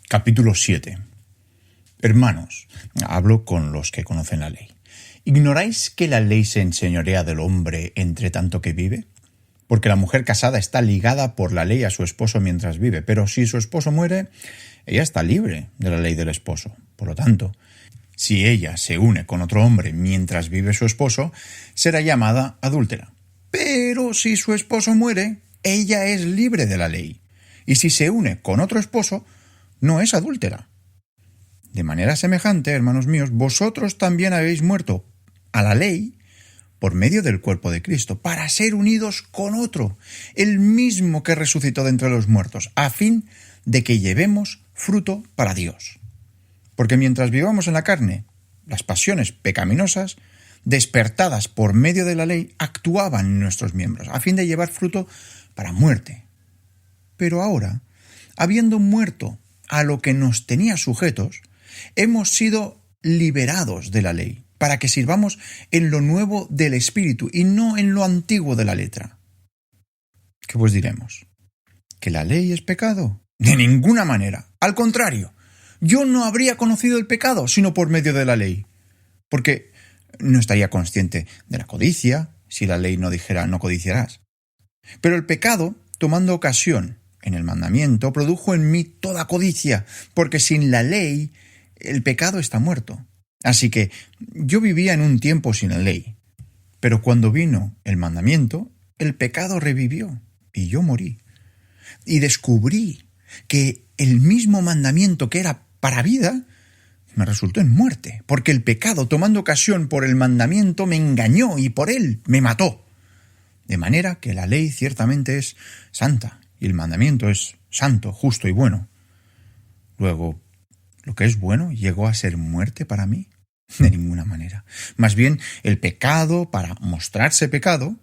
Capítulo 7. Hermanos, hablo con los que conocen la ley. ¿Ignoráis que la ley se enseñorea del hombre entre tanto que vive? Porque la mujer casada está ligada por la ley a su esposo mientras vive, pero si su esposo muere, ella está libre de la ley del esposo. Por lo tanto, si ella se une con otro hombre mientras vive su esposo, será llamada adúltera. Pero si su esposo muere, ella es libre de la ley. Y si se une con otro esposo, no es adúltera. De manera semejante, hermanos míos, vosotros también habéis muerto a la ley por medio del cuerpo de Cristo, para ser unidos con otro, el mismo que resucitó de entre los muertos, a fin de que llevemos fruto para Dios. Porque mientras vivamos en la carne, las pasiones pecaminosas, despertadas por medio de la ley, actuaban en nuestros miembros, a fin de llevar fruto para muerte. Pero ahora, habiendo muerto a lo que nos tenía sujetos, hemos sido liberados de la ley, para que sirvamos en lo nuevo del Espíritu y no en lo antiguo de la letra. ¿Qué pues diremos? ¿Que la ley es pecado? De ninguna manera. Al contrario, yo no habría conocido el pecado sino por medio de la ley, porque no estaría consciente de la codicia si la ley no dijera no codiciarás. Pero el pecado, tomando ocasión en el mandamiento, produjo en mí toda codicia, porque sin la ley el pecado está muerto. Así que yo vivía en un tiempo sin la ley, pero cuando vino el mandamiento, el pecado revivió y yo morí. Y descubrí que el mismo mandamiento que era para vida me resultó en muerte, porque el pecado, tomando ocasión por el mandamiento, me engañó y por él me mató. De manera que la ley ciertamente es santa y el mandamiento es santo, justo y bueno. Luego, ¿lo que es bueno llegó a ser muerte para mí? De ninguna manera. Más bien, el pecado, para mostrarse pecado,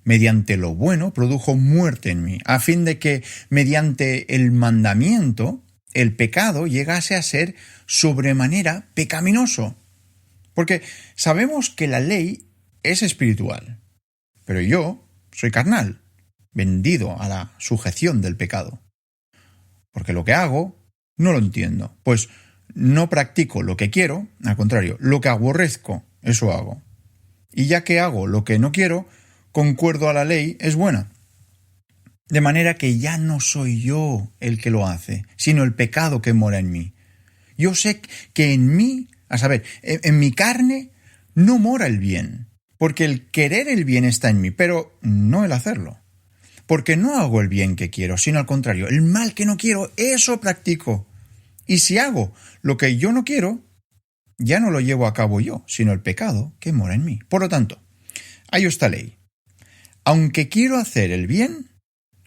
mediante lo bueno, produjo muerte en mí, a fin de que, mediante el mandamiento, el pecado llegase a ser sobremanera pecaminoso. Porque sabemos que la ley es espiritual, pero yo soy carnal, vendido a la sujeción del pecado. Porque lo que hago no lo entiendo, pues no practico lo que quiero, al contrario, lo que aborrezco, eso hago. Y ya que hago lo que no quiero, concuerdo a la ley, es buena. De manera que ya no soy yo el que lo hace, sino el pecado que mora en mí. Yo sé que en mí, a saber, en mi carne no mora el bien, porque el querer el bien está en mí, pero no el hacerlo. Porque no hago el bien que quiero, sino al contrario, el mal que no quiero, eso practico. Y si hago lo que yo no quiero, ya no lo llevo a cabo yo, sino el pecado que mora en mí. Por lo tanto, hay esta ley. Aunque quiero hacer el bien,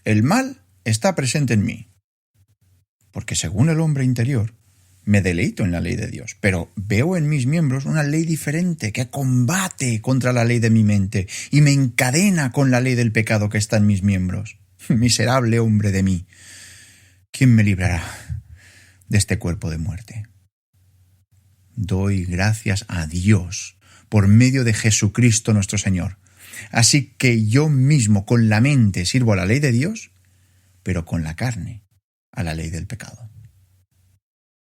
el mal está presente en mí. Porque según el hombre interior, me deleito en la ley de Dios, pero veo en mis miembros una ley diferente que combate contra la ley de mi mente y me encadena con la ley del pecado que está en mis miembros. Miserable hombre de mí, ¿quién me librará de este cuerpo de muerte? Doy gracias a Dios por medio de Jesucristo nuestro Señor. Así que yo mismo con la mente sirvo a la ley de Dios, pero con la carne a la ley del pecado.